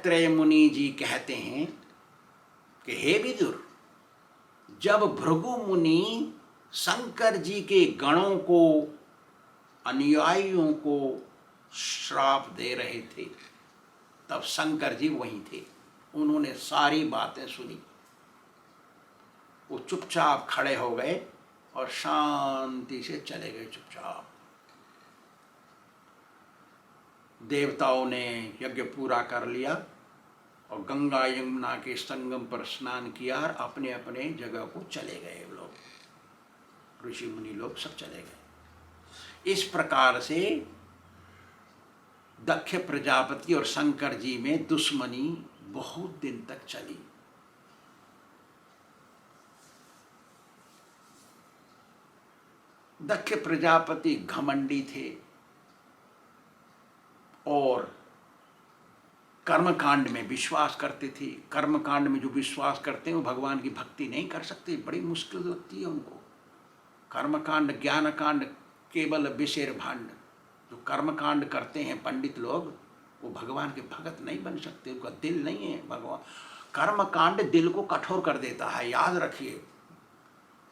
मैत्रेय मुनि जी कहते हैं कि हे विदुर, जब भृगु मुनि शंकर जी के गणों को, अनुयायियों को श्राप दे रहे थे, तब शंकर जी वहीं थे। उन्होंने सारी बातें सुनी। वो चुपचाप खड़े हो गए और शांति से चले गए चुपचाप। देवताओं ने यज्ञ पूरा कर लिया और गंगा यमुना के संगम पर स्नान किया और अपने अपने जगह को चले गए। लोग, ऋषि मुनि लोग सब चले गए। इस प्रकार से दक्ष प्रजापति और शंकर जी में दुश्मनी बहुत दिन तक चली। दक्ष प्रजापति घमंडी थे और कर्मकांड में विश्वास करते थे। कर्मकांड में जो विश्वास करते हैं वो भगवान की भक्ति नहीं कर सकते, बड़ी मुश्किल लगती है उनको। कर्मकांड, ज्ञानकांड केवल विषय भांड। जो कर्मकांड करते हैं पंडित लोग, वो भगवान के भगत नहीं बन सकते, उनका दिल नहीं है भगवान। कर्मकांड दिल को कठोर कर देता है, याद रखिए।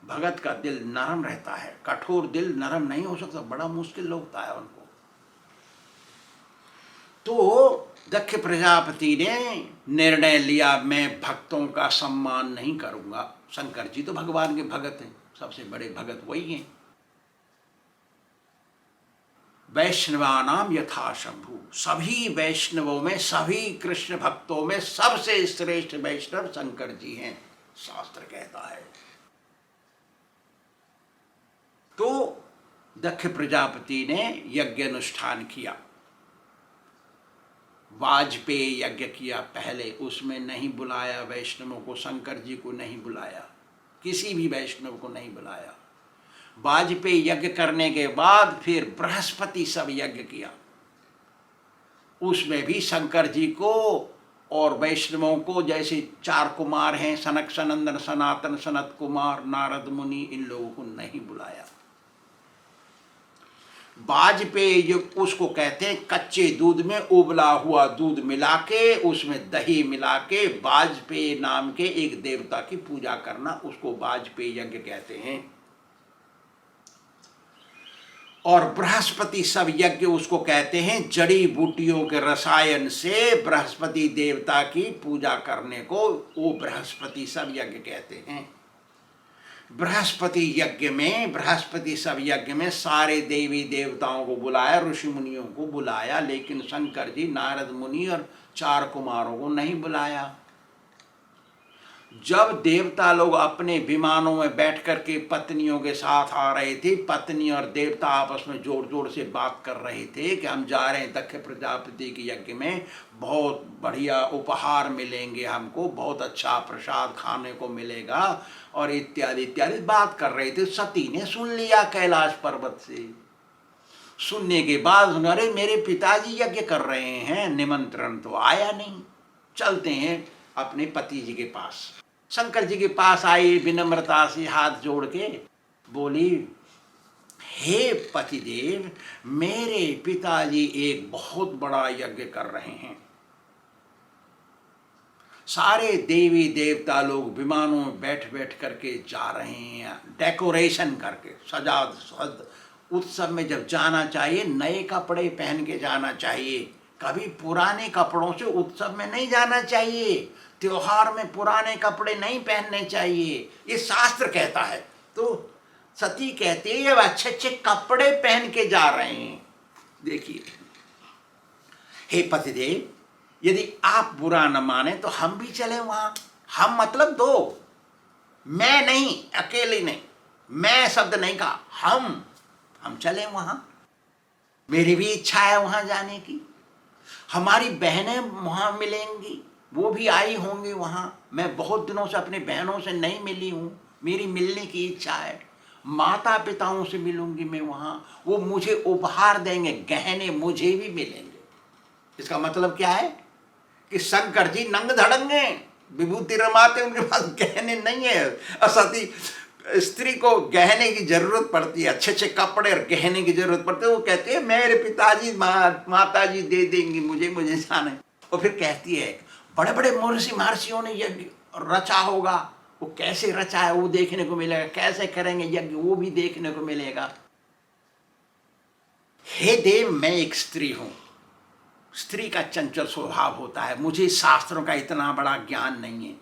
भगत का दिल नरम रहता है, कठोर दिल नरम नहीं हो सकता, बड़ा मुश्किल होता है उनको। तो दक्ष प्रजापति ने निर्णय लिया, मैं भक्तों का सम्मान नहीं करूंगा। शंकर जी तो भगवान के भगत हैं, सबसे बड़े भगत वही हैं। वैष्णवानाम यथा शंभु, सभी वैष्णवों में, सभी कृष्ण भक्तों में सबसे श्रेष्ठ वैष्णव शंकर जी हैं, शास्त्र कहता है। तो दक्ष प्रजापति ने यज्ञ अनुष्ठान किया, वाजपेयी यज्ञ किया पहले। उसमें नहीं बुलाया वैष्णवों को, शंकर जी को नहीं बुलाया, किसी भी वैष्णव को नहीं बुलाया। वाजपेयी यज्ञ करने के बाद फिर बृहस्पति सब यज्ञ किया। उसमें भी शंकर जी को और वैष्णवों को, जैसे 4 कुमार हैं, सनक सनंदन सनातन सनत कुमार नारद मुनि, इन लोगों को नहीं बुलाया। वाजपेयी उसको कहते हैं कच्चे दूध में उबला हुआ दूध मिला के, उसमें दही मिला के वाजपेयी नाम के एक देवता की पूजा करना, उसको वाजपेयी यज्ञ कहते हैं। और बृहस्पति सब यज्ञ उसको कहते हैं, जड़ी बूटियों के रसायन से बृहस्पति देवता की पूजा करने को वो बृहस्पति सब यज्ञ कहते हैं। बृहस्पति यज्ञ में, बृहस्पति सब यज्ञ में सारे देवी देवताओं को बुलाया, ऋषि मुनियों को बुलाया, लेकिन शंकर जी, नारद मुनि और 4 कुमारों को नहीं बुलाया। जब देवता लोग अपने विमानों में बैठ करके पत्नियों के साथ आ रहे थे, पत्नी और देवता आपस में जोर जोर से बात कर रहे थे कि हम जा रहे हैं दक्ष प्रजापति के यज्ञ में, बहुत बढ़िया उपहार मिलेंगे हमको, बहुत अच्छा प्रसाद खाने को मिलेगा और इत्यादि इत्यादि बात कर रहे थे। सती ने सुन लिया कैलाश पर्वत से। सुनने के बाद अरे मेरे पिताजी यज्ञ कर रहे हैं, निमंत्रण तो आया नहीं, चलते हैं अपने पति जी के पास। शंकर जी के पास आई, विनम्रता से हाथ जोड़ के बोली, हे पतिदेव, मेरे पिताजी एक बहुत बड़ा यज्ञ कर रहे हैं। सारे देवी देवता लोग विमानों में बैठ बैठ करके जा रहे हैं, डेकोरेशन करके, सजा सज। उत्सव में जब जाना चाहिए नए कपड़े पहन के जाना चाहिए, कभी पुराने कपड़ों से उत्सव में नहीं जाना चाहिए, त्योहार में पुराने कपड़े नहीं पहनने चाहिए, ये शास्त्र कहता है। तो सती कहती है अच्छे अच्छे कपड़े पहन के जा रहे हैं। देखिए, हे पतिदेव, यदि आप बुरा न माने तो हम भी चले वहां। हम मतलब 2, मैं नहीं, अकेले नहीं, मैं शब्द नहीं कहा, हम चले वहां। मेरी भी इच्छा है वहां जाने की। हमारी बहनें वहां मिलेंगी, वो भी आई होंगी वहां। मैं बहुत दिनों से अपनी बहनों से नहीं मिली हूँ, मेरी मिलने की इच्छा है। माता पिताओं से मिलूंगी मैं वहां, वो मुझे उपहार देंगे, गहने मुझे भी मिलेंगे। इसका मतलब क्या है कि शंकर जी नंग धड़ंगे, विभूति रमाते, उनके पास गहने नहीं है। असती स्त्री को गहने की जरूरत पड़ती है, अच्छे अच्छे कपड़े और गहने की जरूरत पड़ती है। वो कहते हैं मेरे पिताजी माताजी दे देंगी मुझे जाने। और फिर कहती है बड़े बड़े महर्षि महर्षियों ने यज्ञ रचा होगा, वो कैसे रचा है वो देखने को मिलेगा, कैसे करेंगे यज्ञ वो भी देखने को मिलेगा। हे देव, मैं एक स्त्री हूं, स्त्री का चंचल स्वभाव होता है, मुझे शास्त्रों का इतना बड़ा ज्ञान नहीं है,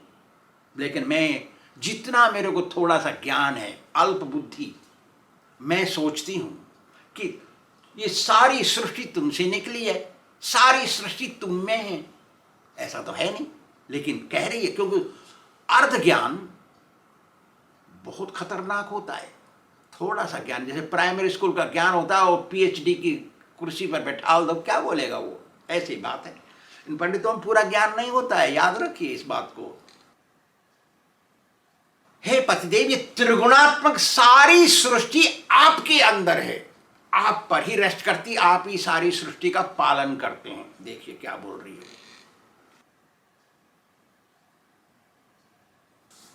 लेकिन मैं जितना मेरे को थोड़ा सा ज्ञान है, अल्प बुद्धि, मैं सोचती हूं कि ये सारी सृष्टि तुमसे निकली है, सारी सृष्टि तुम में है। ऐसा तो है नहीं, लेकिन कह रही है, क्योंकि अर्ध ज्ञान बहुत खतरनाक होता है। थोड़ा सा ज्ञान, जैसे प्राइमरी स्कूल का ज्ञान होता है, और पीएचडी की कुर्सी पर बैठा दो, क्या बोलेगा वो, ऐसी बात है। इन पंडितों में पूरा ज्ञान नहीं होता है, याद रखिए इस बात को। हे पतिदेव, ये त्रिगुणात्मक सारी सृष्टि आपके अंदर है, आप पर ही रेस्ट करती, आप ही सारी सृष्टि का पालन करते हैं। देखिए क्या बोल रही है।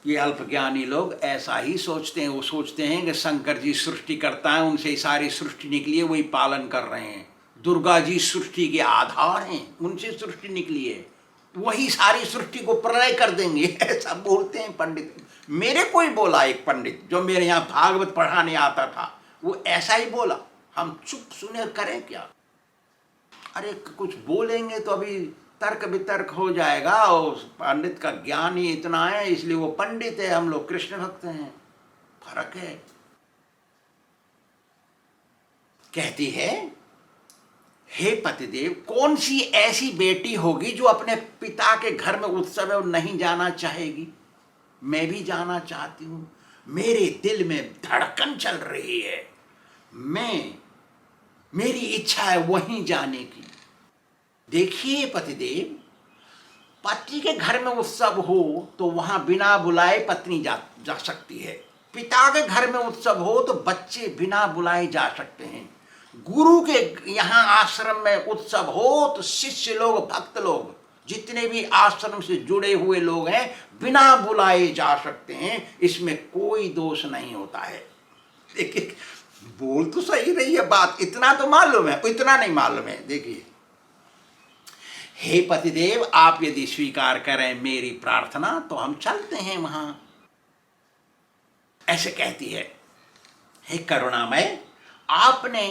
ये अल्पज्ञानी लोग ऐसा ही सोचते हैं, वो सोचते हैं कि शंकर जी सृष्टि करता है, उनसे ही सारी सृष्टि निकली है, वही पालन कर रहे हैं। दुर्गा जी सृष्टि के आधार हैं, उनसे सृष्टि निकली है, वही सारी सृष्टि को प्रलय कर देंगे, ऐसा बोलते हैं पंडित। मेरे को ही बोला एक पंडित जो मेरे यहाँ भागवत पढ़ाने आता था, वो ऐसा ही बोला। हम चुप सुने, करें क्या? अरे कुछ बोलेंगे तो अभी तर्क वितर्क हो जाएगा, और पंडित का ज्ञान ही इतना है, इसलिए वो पंडित है, हम लोग कृष्ण भक्त हैं, फर्क है। कहती है, हे पतिदेव, कौन सी ऐसी बेटी होगी जो अपने पिता के घर में उत्सव है और नहीं जाना चाहेगी? मैं भी जाना चाहती हूं, मेरे दिल में धड़कन चल रही है, मेरी इच्छा है वहीं जाने की। देखिए पतिदेव, पति के घर में उत्सव हो तो वहां बिना बुलाए पत्नी जा सकती है, पिता के घर में उत्सव हो तो बच्चे बिना बुलाए जा सकते हैं, गुरु के यहाँ आश्रम में उत्सव हो तो शिष्य लोग, भक्त लोग, जितने भी आश्रम से जुड़े हुए लोग हैं, बिना बुलाए जा सकते हैं, इसमें कोई दोष नहीं होता है। देखिए बोल तो सही रही है बात, इतना तो मालूम है, इतना नहीं मालूम है। देखिए, हे पतिदेव, आप यदि स्वीकार करें मेरी प्रार्थना तो हम चलते हैं वहां। ऐसे कहती है, हे करुणामय, आपने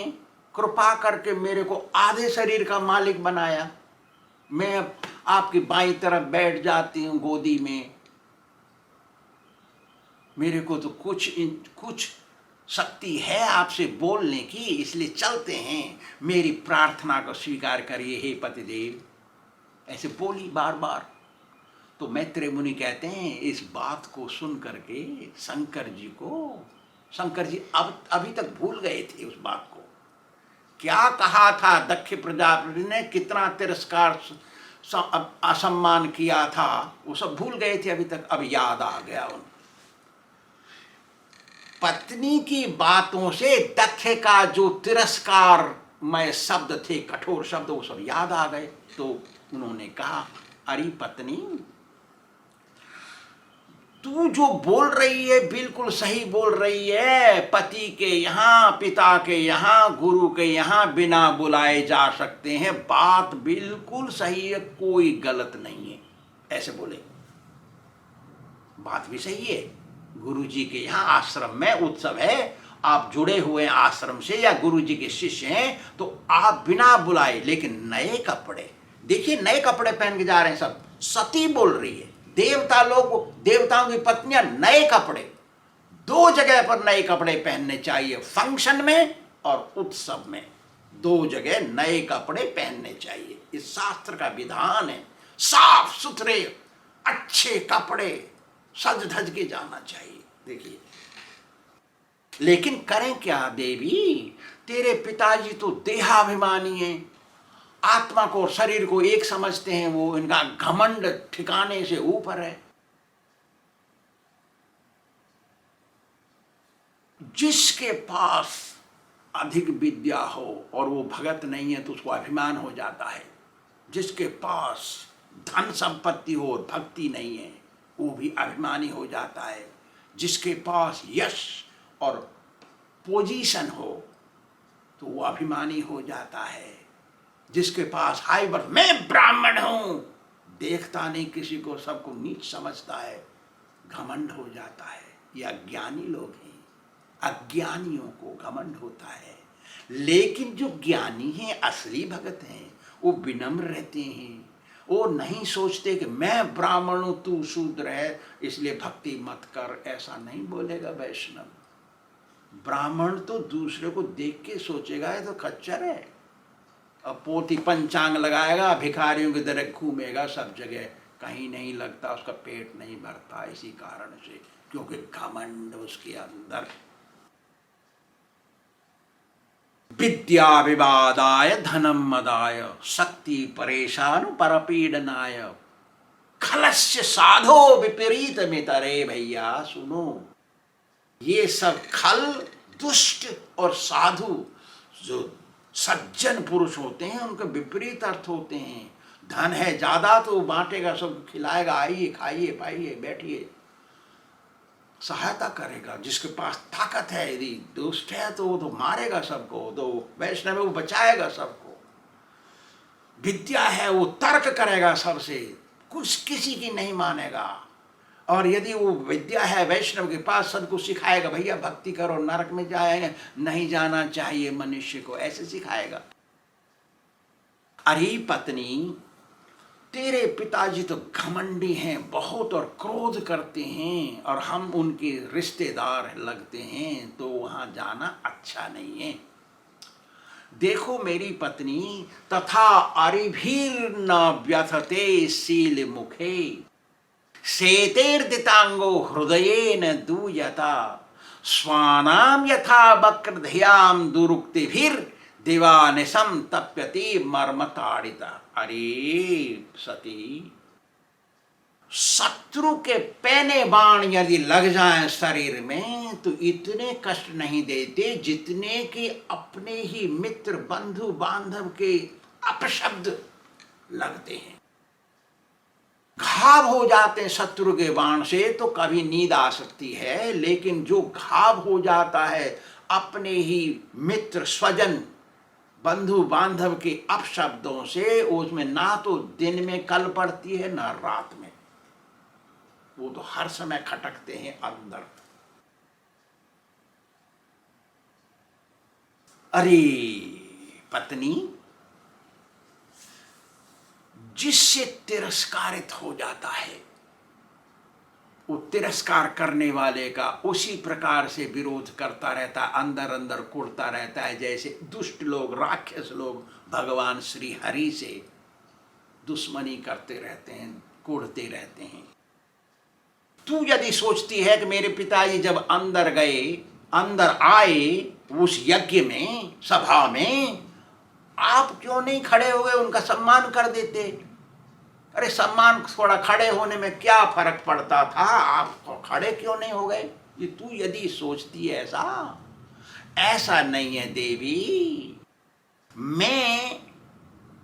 कृपा करके मेरे को आधे शरीर का मालिक बनाया, मैं अब आपकी बाईं तरफ बैठ जाती हूं गोदी में, मेरे को तो कुछ शक्ति है आपसे बोलने की, इसलिए चलते हैं, मेरी प्रार्थना को स्वीकार करिए हे पतिदेव। ऐसे बोली बार बार। तो मैत्रेय मुनि कहते हैं, इस बात को सुन करके शंकर जी अभी तक भूल गए थे उस बात को। क्या कहा था दक्ष प्रजापति ने, कितना तिरस्कार असम्मान किया था, वो सब भूल गए थे अभी तक, अब याद आ गया उनको। पत्नी की बातों से दक्ष का जो तिरस्कारमय शब्द थे, कठोर शब्द, वो सब याद आ गए। तो उन्होंने कहा, अरे पत्नी, तू जो बोल रही है बिल्कुल सही बोल रही है, पति के यहाँ, पिता के यहाँ, गुरु के यहाँ बिना बुलाए जा सकते हैं, बात बिल्कुल सही है, कोई गलत नहीं है। ऐसे बोले, बात भी सही है, गुरु जी के यहाँ आश्रम में उत्सव है, आप जुड़े हुए हैं आश्रम से या गुरु जी के शिष्य हैं, तो आप बिना बुलाए, लेकिन नए कपड़े, देखिए नए कपड़े पहन के जा रहे हैं सब, सती बोल रही है, देवता लोग, देवताओं की पत्नियां नए कपड़े, दो जगह पर नए कपड़े पहनने चाहिए, फंक्शन में और उत्सव में, दो जगह नए कपड़े पहनने चाहिए, इस शास्त्र का विधान है। साफ सुथरे अच्छे कपड़े सज धज के जाना चाहिए। देखिए, लेकिन करें क्या देवी, तेरे पिताजी तो देहाभिमानी हैं, आत्मा को शरीर को एक समझते हैं, वो इनका घमंड ठिकाने से ऊपर है। जिसके पास अधिक विद्या हो और वो भगत नहीं है तो उसको अभिमान हो जाता है, जिसके पास धन संपत्ति हो और भक्ति नहीं है वो भी अभिमानी हो जाता है, जिसके पास यश और पोजीशन हो तो वो अभिमानी हो जाता है, जिसके पास हाई बर्थ, मैं ब्राह्मण हूं, देखता नहीं किसी को, सबको नीच समझता है, घमंड हो जाता है। ये अज्ञानी लोग हैं, अज्ञानियों को घमंड होता है। लेकिन जो ज्ञानी हैं, असली भगत हैं, वो विनम्र रहते हैं। वो नहीं सोचते कि मैं ब्राह्मण हूं तू शूद्र है इसलिए भक्ति मत कर, ऐसा नहीं बोलेगा वैष्णव। ब्राह्मण तो दूसरे को देख के सोचेगा ये तो खच्चर है, अब पोथी पंचांग लगाएगा, भिखारियों की तरह घूमेगा सब जगह, कहीं नहीं लगता, उसका पेट नहीं भरता, इसी कारण से, क्योंकि घमंड उसके अंदर। विद्या विवादाय धनम मदाय शक्ति परेशान परपीडनाय खलस्य साधो विपरीत मितरे। भैया सुनो, ये सब खल दुष्ट और साधु जो सज्जन पुरुष होते हैं उनके विपरीत अर्थ होते हैं। धन है ज्यादा तो बांटेगा, सब खिलाएगा, आइए खाइए पाइए बैठिए, सहायता करेगा। जिसके पास ताकत है, यदि दुष्ट है तो वो तो मारेगा सबको, तो वैष्णव वो बचाएगा सबको। विद्या है वो तर्क करेगा सबसे, कुछ किसी की नहीं मानेगा। और यदि वो विद्या है वैष्णव के पास, सबको सिखाएगा, भैया भक्ति करो, नरक में जाएंगे, नहीं जाना चाहिए मनुष्य को, ऐसे सिखाएगा। अरे पत्नी, तेरे पिताजी तो घमंडी हैं बहुत और क्रोध करते हैं, और हम उनके रिश्तेदार लगते हैं, तो वहां जाना अच्छा नहीं है। देखो मेरी पत्नी, तथा अरिभीर न व्यथते शील मुखे शेतेर्दितांगो हृदयेन दूयता स्वानाम यथा वक्रधियाम दुरुक्तिभिर दिवानिशम तप्यति मर्म ताड़िता। अरे सती, शत्रु के पैने बाण यदि लग जाएं शरीर में तो इतने कष्ट नहीं देते जितने कि अपने ही मित्र बंधु बांधव के अपशब्द लगते हैं। घाव हो जाते हैं शत्रु के बाण से तो कभी नींद आ सकती है, लेकिन जो घाव हो जाता है अपने ही मित्र स्वजन बंधु बांधव के अपशब्दों से, उसमें ना तो दिन में कल पड़ती है ना रात में, वो तो हर समय खटकते हैं अंदर। अरे पत्नी, जिससे तिरस्कारित हो जाता है, वो तिरस्कार करने वाले का उसी प्रकार से विरोध करता रहता है, अंदर अंदर कुढ़ता रहता है। जैसे दुष्ट लोग, राक्षस लोग भगवान श्री हरि से दुश्मनी करते रहते हैं, कुढ़ते रहते हैं। तू यदि सोचती है कि मेरे पिताजी जब अंदर गए, अंदर आए उस यज्ञ में, सभा में, आप क्यों नहीं खड़े हो गए, उनका सम्मान कर देते। अरे सम्मान थोड़ा खड़े होने में क्या फर्क पड़ता था, आप खड़े क्यों नहीं हो गए। ये तू यदि सोचती है ऐसा नहीं है देवी। मैं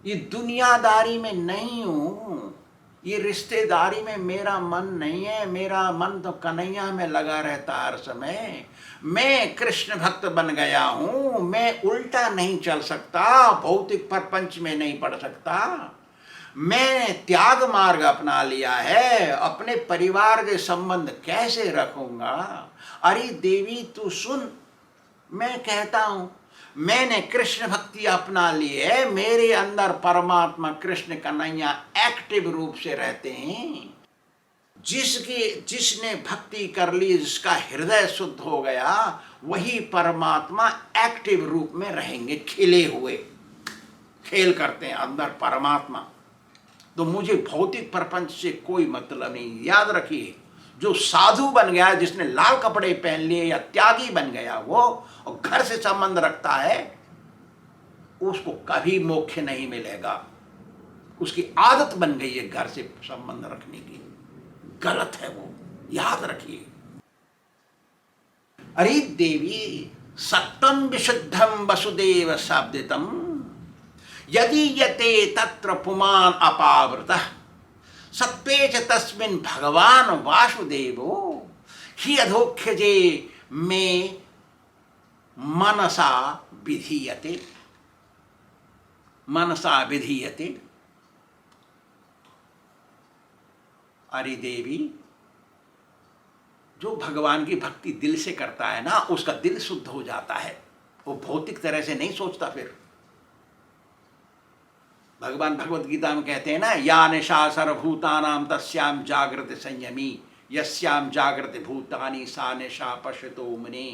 ये दुनियादारी में नहीं हूं, ये रिश्तेदारी में मेरा मन नहीं है। मेरा मन तो कन्हैया में लगा रहता हर समय। मैं कृष्ण भक्त बन गया हूं, मैं उल्टा नहीं चल सकता, भौतिक प्रपंच में नहीं पड़ सकता। मैं त्याग मार्ग अपना लिया है, अपने परिवार के संबंध कैसे रखूंगा। अरे देवी तू सुन, मैं कहता हूं, मैंने कृष्ण भक्ति अपना ली है, मेरे अंदर परमात्मा कृष्ण कन्हैया एक्टिव रूप से रहते हैं। जिसने भक्ति कर ली, जिसका हृदय शुद्ध हो गया, वही परमात्मा एक्टिव रूप में रहेंगे, खिले हुए खेल करते हैं अंदर परमात्मा। तो मुझे भौतिक प्रपंच से कोई मतलब नहीं। याद रखिए, जो साधु बन गया, जिसने लाल कपड़े पहन लिए, या त्यागी बन गया वो, और घर से संबंध रखता है, उसको कभी मोक्ष नहीं मिलेगा। उसकी आदत बन गई है घर से संबंध रखने की, गलत है वो, याद रखिए। अरे देवी, सत्यम विशुद्धम वसुदेव शाब्दितम यदि यते तत्र पुमान अपावृतः सत्वे च तस्मिन् भगवान वासुदेवो हि अधोख्यजे में मनसा विधीयते। मनसा विधीयते। अरे देवी, जो भगवान की भक्ति दिल से करता है ना, उसका दिल शुद्ध हो जाता है, वो भौतिक तरह से नहीं सोचता। फिर भगवान भगवत गीता में कहते हैं ना, या निशा सर्वभूतानां तस्याम जागृत संयमी यस्याम जागृत भूतानि सा निशा पश्यतो मुने।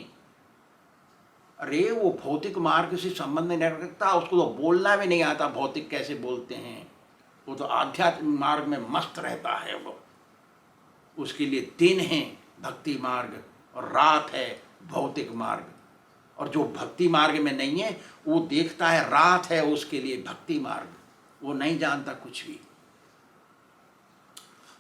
अरे वो भौतिक मार्ग से संबंध नहीं रखता, उसको तो बोलना भी नहीं आता, भौतिक कैसे बोलते हैं, वो तो आध्यात्मिक मार्ग में मस्त रहता है। वो उसके लिए दिन है भक्ति मार्ग और रात है भौतिक मार्ग। और जो भक्ति मार्ग में नहीं है वो देखता है रात है उसके लिए भक्ति मार्ग, वो नहीं जानता कुछ भी।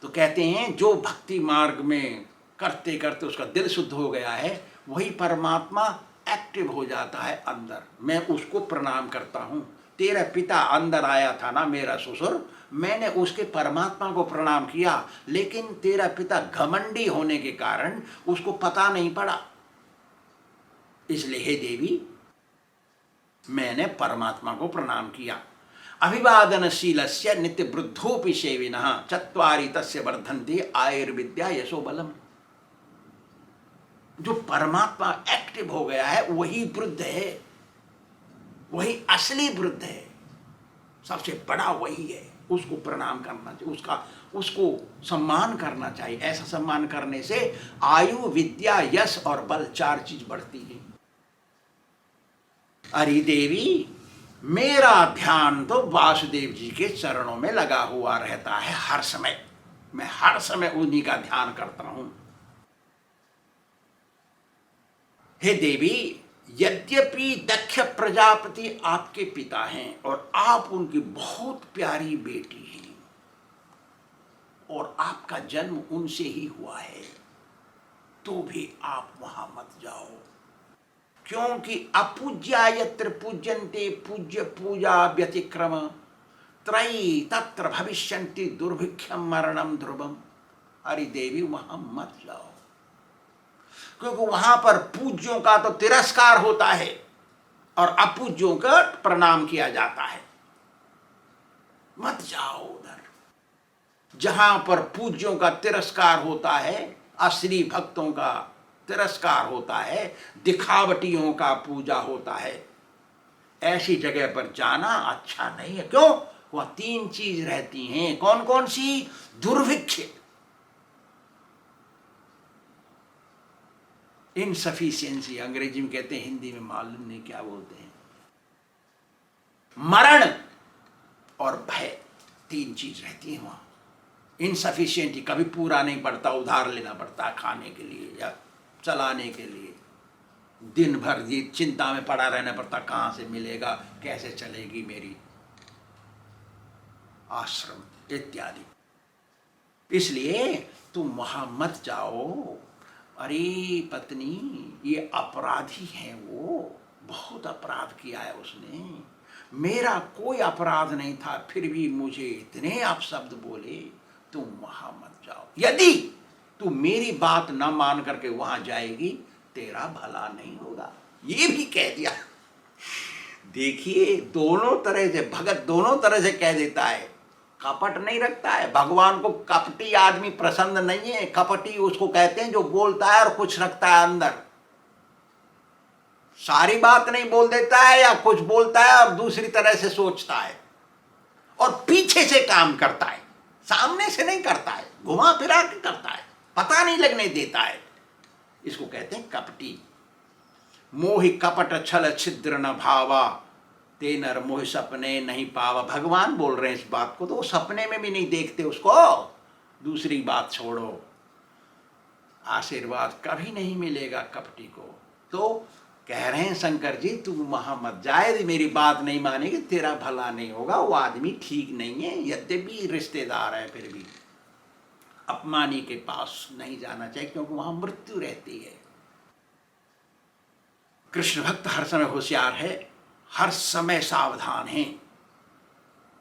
तो कहते हैं जो भक्ति मार्ग में करते करते उसका दिल शुद्ध हो गया है, वही परमात्मा एक्टिव हो जाता है अंदर। मैं उसको प्रणाम करता हूँ। तेरा पिता अंदर आया था ना, मेरा ससुर, मैंने उसके परमात्मा को प्रणाम किया, लेकिन तेरा पिता घमंडी होने के कारण उसको पता नहीं पड़ा। इसलिए हे देवी, मैंने परमात्मा को प्रणाम किया। अभिवादनशीलस्य नित्य वृद्धोपि सेविनः चत्वारि तस्य वर्धन्ते आयुर्विद्या यशो बलम। जो परमात्मा एक्टिव हो गया है वही वृद्ध है, वही असली वृद्ध है, सबसे बड़ा वही है। उसको प्रणाम करना चाहिए, उसको सम्मान करना चाहिए। ऐसा सम्मान करने से आयु, विद्या, यश और बल, 4 चीज बढ़ती है। अरे देवी, मेरा ध्यान तो वासुदेव जी के चरणों में लगा हुआ रहता है हर समय। मैं हर समय उन्हीं का ध्यान करता हूं। हे देवी, यद्यपि दक्ष प्रजापति आपके पिता हैं और आप उनकी बहुत प्यारी बेटी हैं और आपका जन्म उनसे ही हुआ है, तो भी आप वहां मत जाओ, क्योंकि अपूज्या यत्र पूज्यन्ते पूज्य पूजा व्यतिक्रम त्रयी तत्र भविष्यन्ति दुर्भिक्षम मरणम ध्रुवम। अरे देवी, वहां मत जाओ, क्योंकि वहां पर पूज्यों का तो तिरस्कार होता है और अपूज्यों का प्रणाम किया जाता है। मत जाओ उधर। जहां पर पूज्यों का तिरस्कार होता है, असली भक्तों का तिरस्कार होता है, दिखावटियों का पूजा होता है, ऐसी जगह पर जाना अच्छा नहीं है। क्यों? वह 3 चीज रहती हैं। कौन कौन सी? दुर्भिक्ष, इनसफिशियंसी अंग्रेजी में कहते हैं, हिंदी में मालूम नहीं क्या बोलते हैं, मरण और भय, 3 चीज रहती है वहां। इनसफिशियंटी, कभी पूरा नहीं पड़ता, उधार लेना पड़ता खाने के लिए या चलाने के लिए। दिन भर ये चिंता में पड़ा रहना पड़ता, कहां से मिलेगा, कैसे चलेगी मेरी आश्रम इत्यादि। इसलिए तुम वहां मत जाओ। अरे पत्नी, ये अपराधी है, वो बहुत अपराध किया है उसने, मेरा कोई अपराध नहीं था, फिर भी मुझे इतने अपशब्द बोले, तुम वहां मत जाओ। यदि तू मेरी बात न मान करके वहां जाएगी, तेरा भला नहीं होगा। ये भी कह दिया। देखिए, दोनों तरह से भगत दोनों तरह से कह देता है, कपट नहीं रखता है। भगवान को कपटी आदमी पसंद नहीं है। कपटी उसको कहते हैं जो बोलता है और कुछ रखता है अंदर, सारी बात नहीं बोल देता है या कुछ बोलता है और दूसरी तरह से सोचता है और पीछे से काम करता है, सामने से नहीं करता है, घुमा फिरा के करता है, पता नहीं लगने देता है। इसको कहते हैं कपटी। मोहि कपट छल छिद्र न भावा ते नर मोह सपने नहीं पावा। भगवान बोल रहे हैं इस बात को, तो वो सपने में भी नहीं देखते उसको। दूसरी बात छोड़ो, आशीर्वाद कभी नहीं मिलेगा कपटी को। तो कह रहे हैं शंकर जी, तुम वहां मत जाए, यदि मेरी बात नहीं मानेगी तेरा भला नहीं होगा। वो आदमी ठीक नहीं है, यद्यपि रिश्तेदार है, फिर भी अपमानी के पास नहीं जाना चाहिए, क्योंकि वहां मृत्यु रहती है। कृष्ण भक्त हर समय होशियार है, हर समय सावधान है,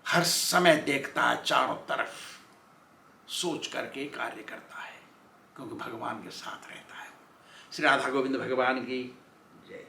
हर समय देखता है चारों तरफ, सोच करके कार्य करता है, क्योंकि भगवान के साथ रहता है। श्री राधा गोविंद भगवान की जय।